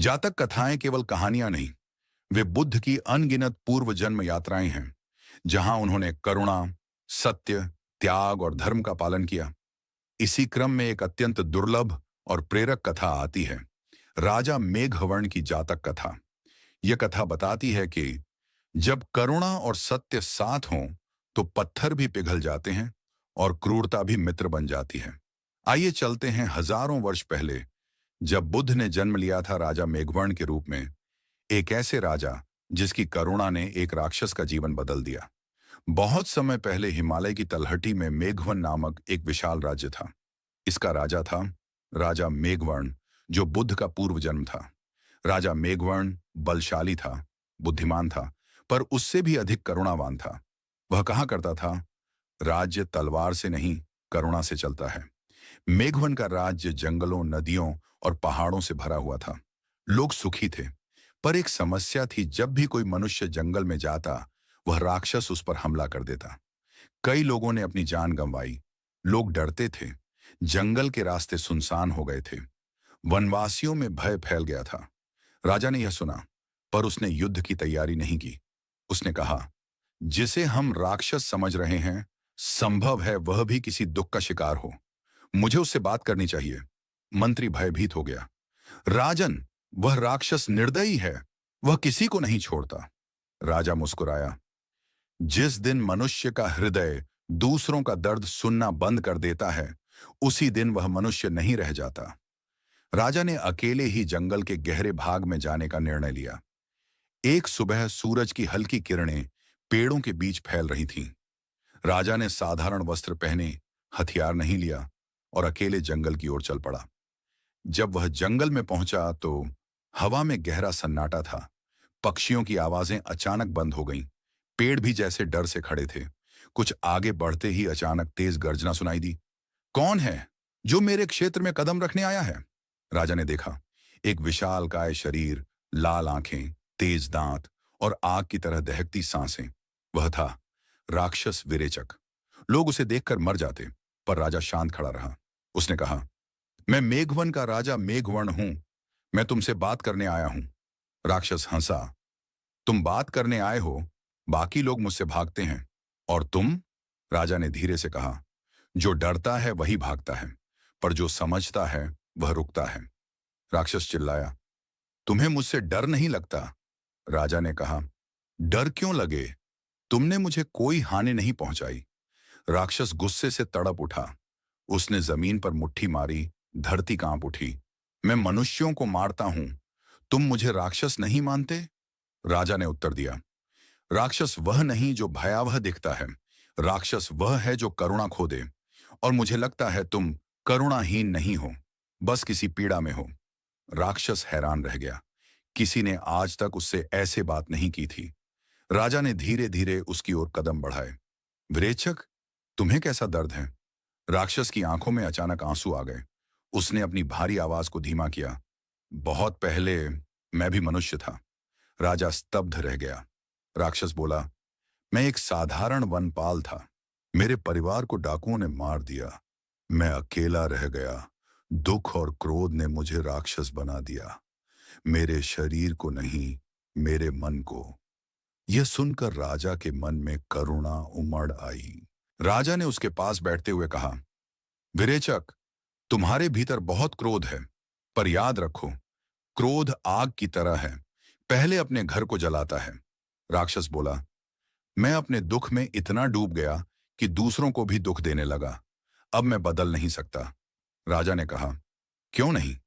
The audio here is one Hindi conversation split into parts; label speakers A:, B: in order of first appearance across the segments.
A: जातक कथाएं केवल कहानियां नहीं, वे बुद्ध की अनगिनत पूर्व जन्म यात्राएं हैं, जहां उन्होंने करुणा, सत्य, त्याग और धर्म का पालन किया। इसी क्रम में एक अत्यंत दुर्लभ और प्रेरक कथा आती है, राजा मेघवर्ण की जातक कथा। यह कथा बताती है कि जब करुणा और सत्य साथ हों, तो पत्थर भी पिघल जाते हैं और क्रूरता भी मित्र बन जाती है। आइए चलते हैं हजारों वर्ष पहले, जब बुद्ध ने जन्म लिया था राजा मेघवर्ण के रूप में, एक ऐसे राजा जिसकी करुणा ने एक राक्षस का जीवन बदल दिया। बहुत समय पहले हिमालय की तलहटी में मेघवन नामक एक विशाल राज्य था। इसका राजा था राजा मेघवर्ण, जो बुद्ध का पूर्व जन्म था। राजा मेघवर्ण बलशाली था, बुद्धिमान था, पर उससे भी अधिक करुणावान था। वह कहा करता था, राज्य तलवार से नहीं, करुणा से चलता है। मेघवन का राज्य जंगलों, नदियों और पहाड़ों से भरा हुआ था। लोग सुखी थे, पर एक समस्या थी। जब भी कोई मनुष्य जंगल में जाता, वह राक्षस उस पर हमला कर देता। कई लोगों ने अपनी जान गंवाई। लोग डरते थे। जंगल के रास्ते सुनसान हो गए थे। वनवासियों में भय फैल गया था। राजा ने यह सुना, पर उसने युद्ध की तैयारी नहीं की। उसने कहा, जिसे हम राक्षस समझ रहे हैं, संभव है वह भी किसी दुख का शिकार हो। मुझे उससे बात करनी चाहिए। मंत्री भयभीत हो गया। राजन, वह राक्षस निर्दयी है, वह किसी को नहीं छोड़ता। राजा मुस्कुराया। जिस दिन मनुष्य का हृदय दूसरों का दर्द सुनना बंद कर देता है, उसी दिन वह मनुष्य नहीं रह जाता। राजा ने अकेले ही जंगल के गहरे भाग में जाने का निर्णय लिया। एक सुबह सूरज की हल्की किरणें पेड़ों के बीच फैल रही थीं। राजा ने साधारण वस्त्र पहने, हथियार नहीं लिया और अकेले जंगल की ओर चल पड़ा। जब वह जंगल में पहुंचा तो हवा में गहरा सन्नाटा था। पक्षियों की आवाजें अचानक बंद हो गईं। पेड़ भी जैसे डर से खड़े थे। कुछ आगे बढ़ते ही अचानक तेज गर्जना सुनाई दी। कौन है जो मेरे क्षेत्र में कदम रखने आया है? राजा ने देखा। एक विशालकाय शरीर, लाल आंखें, तेज दांत और आग की तरह दहकती सांसें। वह था राक्षस विरेचक। लोग उसे देखकर मर जाते, पर राजा शांत खड़ा रहा। उसने कहा, मैं मेघवन का राजा मेघवर्ण हूं। मैं तुमसे बात करने आया हूं। राक्षस हंसा। तुम बात करने आए हो? बाकी लोग मुझसे भागते हैं, और तुम? राजा ने धीरे से कहा, जो डरता है वही भागता है, पर जो समझता है वह रुकता है। राक्षस चिल्लाया, तुम्हें मुझसे डर नहीं लगता? राजा ने कहा, डर क्यों लगे? तुमने मुझे कोई हानि नहीं पहुंचाई। राक्षस गुस्से से तड़प उठा। उसने जमीन पर मुट्ठी मारी। धरती कांप उठी। मैं मनुष्यों को मारता हूं, तुम मुझे राक्षस नहीं मानते? राजा ने उत्तर दिया, राक्षस वह नहीं जो भयावह दिखता है। राक्षस वह है जो करुणा खो दे। और मुझे लगता है तुम करुणाहीन नहीं हो, बस किसी पीड़ा में हो। राक्षस हैरान रह गया। किसी ने आज तक उससे ऐसे बात नहीं की थी। राजा ने धीरे धीरे उसकी ओर कदम बढ़ाए। विरेचक, तुम्हें कैसा दर्द है? राक्षस की आंखों में अचानक आंसू आ गए। उसने अपनी भारी आवाज को धीमा किया। बहुत पहले मैं भी मनुष्य था। राजा स्तब्ध रह गया। राक्षस बोला, मैं एक साधारण वनपाल था। मेरे परिवार को डाकुओं ने मार दिया। मैं अकेला रह गया। दुख और क्रोध ने मुझे राक्षस बना दिया। मेरे शरीर को नहीं, मेरे मन को। यह सुनकर राजा के मन में करुणा उमड़ आई। राजा ने उसके पास बैठते हुए कहा, विरेचक, तुम्हारे भीतर बहुत क्रोध है, पर याद रखो, क्रोध आग की तरह है, पहले अपने घर को जलाता है। राक्षस बोला, मैं अपने दुख में इतना डूब गया कि दूसरों को भी दुख देने लगा। अब मैं बदल नहीं सकता। राजा ने कहा, क्यों नहीं?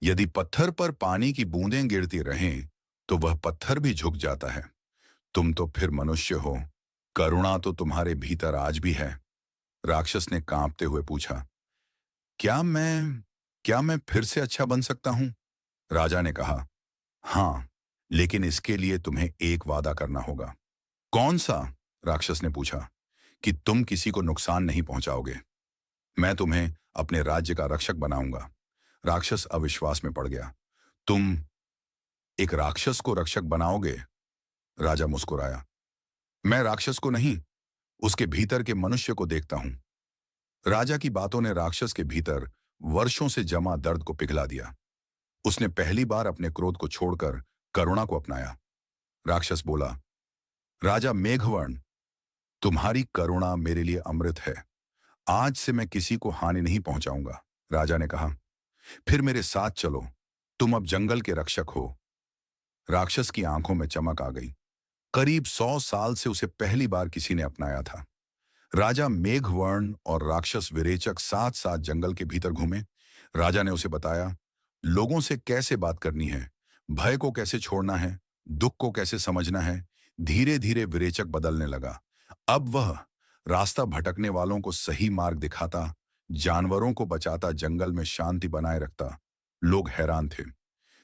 A: यदि पत्थर पर पानी की बूंदें गिरती रहें, तो वह पत्थर भी झुक जाता है। तुम तो फिर मनुष्य हो। करुणा तो तुम्हारे भीतर आज भी है। राक्षस ने कांपते हुए पूछा, क्या मैं क्या मैं फिर से अच्छा बन सकता हूं? राजा ने कहा, हाँ, लेकिन इसके लिए तुम्हें एक वादा करना होगा। कौन सा? राक्षस ने पूछा। कि तुम किसी को नुकसान नहीं पहुंचाओगे। मैं तुम्हें अपने राज्य का रक्षक बनाऊंगा। राक्षस अविश्वास में पड़ गया। तुम एक राक्षस को रक्षक बनाओगे? राजा मुस्कुराया। मैं राक्षस को नहीं, उसके भीतर के मनुष्य को देखता हूं। राजा की बातों ने राक्षस के भीतर वर्षों से जमा दर्द को पिघला दिया। उसने पहली बार अपने क्रोध को छोड़कर करुणा को अपनाया। राक्षस बोला, राजा मेघवर्ण, तुम्हारी करुणा मेरे लिए अमृत है। आज से मैं किसी को हानि नहीं पहुंचाऊंगा। राजा ने कहा, फिर मेरे साथ चलो, तुम अब जंगल के रक्षक हो। राक्षस की आंखों में चमक आ गई। करीब 100 साल से उसे पहली बार किसी ने अपनाया था। राजा मेघवर्ण और राक्षस विरेचक साथ साथ जंगल के भीतर घूमे। राजा ने उसे बताया, लोगों से कैसे बात करनी है, भय को कैसे छोड़ना है, दुख को कैसे समझना है। धीरे धीरे विरेचक बदलने लगा। अब वह रास्ता भटकने वालों को सही मार्ग दिखाता, जानवरों को बचाता, जंगल में शांति बनाए रखता। लोग हैरान थे।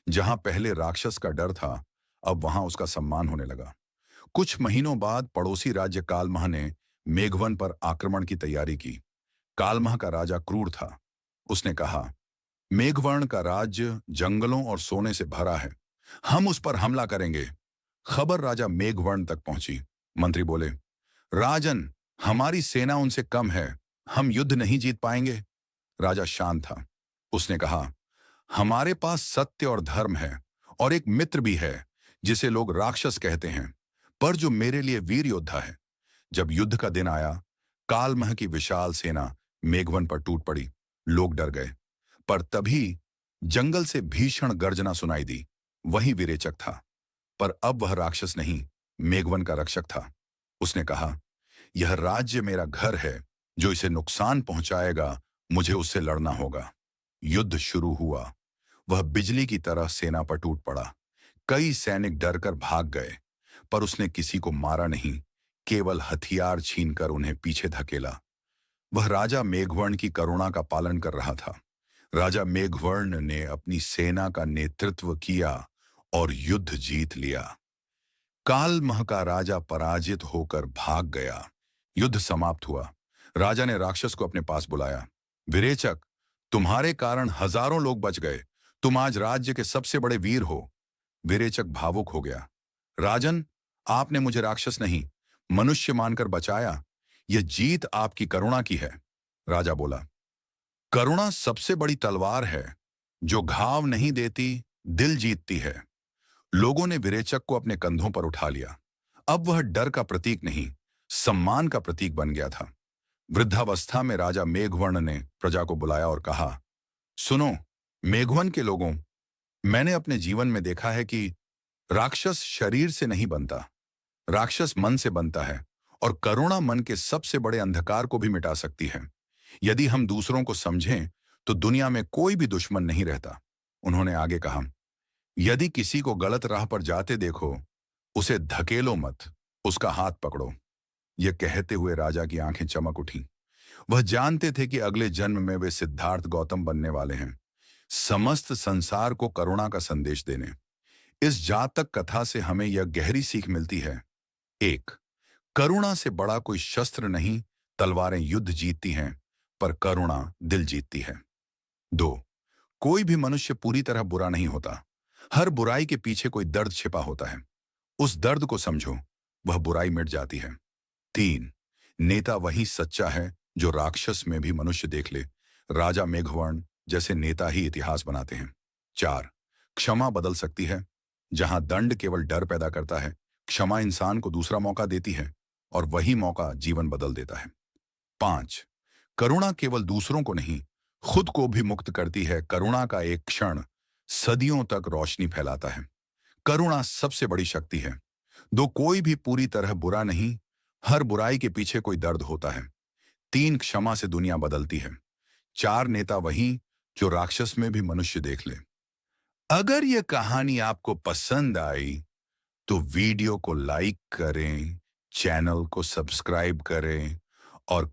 A: जहां पहले राक्षस का डर था, अब वहां उसका सम्मान होने लगा। कुछ महीनों बाद पड़ोसी राज्य कालमह ने मेघवन पर आक्रमण की तैयारी की। कालमह का राजा क्रूर था। उसने कहा, मेघवर्ण का राज्य जंगलों और सोने से भरा है, हम उस पर हमला करेंगे। खबर राजा मेघवर्ण तक पहुंची। मंत्री बोले, राजन, हमारी सेना उनसे कम है, हम युद्ध नहीं जीत पाएंगे। राजा शांत था। उसने कहा, हमारे पास सत्य और धर्म है, और एक मित्र भी है जिसे लोग राक्षस कहते हैं, पर जो मेरे लिए वीर योद्धा है। जब युद्ध का दिन आया, कालमह की विशाल सेना मेघवन पर टूट पड़ी। लोग डर गए, पर तभी जंगल से भीषण गर्जना सुनाई दी। वही विरेचक था, पर अब वह राक्षस नहीं, मेघवन का रक्षक था। उसने कहा, यह राज्य मेरा घर है, जो इसे नुकसान पहुंचाएगा, मुझे उससे लड़ना होगा। युद्ध शुरू हुआ। वह बिजली की तरह सेना पर टूट पड़ा। कई सैनिक डरकर भाग गए, पर उसने किसी को मारा नहीं, केवल हथियार छीनकर उन्हें पीछे धकेला। वह राजा मेघवर्ण की करुणा का पालन कर रहा था। राजा मेघवर्ण ने अपनी सेना का नेतृत्व किया और युद्ध जीत लिया। कालमह का राजा पराजित होकर भाग गया। युद्ध समाप्त हुआ। राजा ने राक्षस को अपने पास बुलाया। विरेचक, तुम्हारे कारण हजारों लोग बच गए, तुम आज राज्य के सबसे बड़े वीर हो। विरेचक भावुक हो गया। राजन, आपने मुझे राक्षस नहीं, मनुष्य मानकर बचाया। यह जीत आपकी करुणा की है। राजा बोला, करुणा सबसे बड़ी तलवार है, जो घाव नहीं देती, दिल जीतती है। लोगों ने विरेचक को अपने कंधों पर उठा लिया। अब वह डर का प्रतीक नहीं, सम्मान का प्रतीक बन गया था। वृद्धावस्था में राजा मेघवर्ण ने प्रजा को बुलाया और कहा, सुनो मेघवन के लोगों, मैंने अपने जीवन में देखा है कि राक्षस शरीर से नहीं बनता, राक्षस मन से बनता है, और करुणा मन के सबसे बड़े अंधकार को भी मिटा सकती है। यदि हम दूसरों को समझें तो दुनिया में कोई भी दुश्मन नहीं रहता। उन्होंने आगे कहा, यदि किसी को गलत राह पर जाते देखो, उसे धकेलो मत, उसका हाथ पकड़ो। यह कहते हुए राजा की आंखें चमक उठी। वह जानते थे कि अगले जन्म में वे सिद्धार्थ गौतम बनने वाले हैं, समस्त संसार को करुणा का संदेश देने। इस जातक कथा से हमें यह गहरी सीख मिलती है। 1. करुणा से बड़ा कोई शस्त्र नहीं, तलवारें युद्ध जीतती हैं, पर करुणा दिल जीतती है। 2. कोई भी मनुष्य पूरी तरह बुरा नहीं होता, हर बुराई के पीछे कोई दर्द छिपा होता है। उस दर्द को समझो, वह बुराई मिट जाती है। 3. नेता वही सच्चा है जो राक्षस में भी मनुष्य देख ले। राजा मेघवर्ण जैसे नेता ही इतिहास बनाते हैं। 4. क्षमा बदल सकती है। जहां दंड केवल डर पैदा करता है, क्षमा इंसान को दूसरा मौका देती है, और वही मौका जीवन बदल देता है। 5. करुणा केवल दूसरों को नहीं, खुद को भी मुक्त करती है। करुणा का एक क्षण सदियों तक रोशनी फैलाता है। करुणा सबसे बड़ी शक्ति है। कोई भी पूरी तरह बुरा नहीं, हर बुराई के पीछे कोई दर्द होता है। 3. क्षमा से दुनिया बदलती है। 4. नेता वही जो राक्षस में भी मनुष्य देख ले। अगर यह कहानी आपको पसंद आई तो वीडियो को लाइक करें, चैनल को सब्सक्राइब करें, और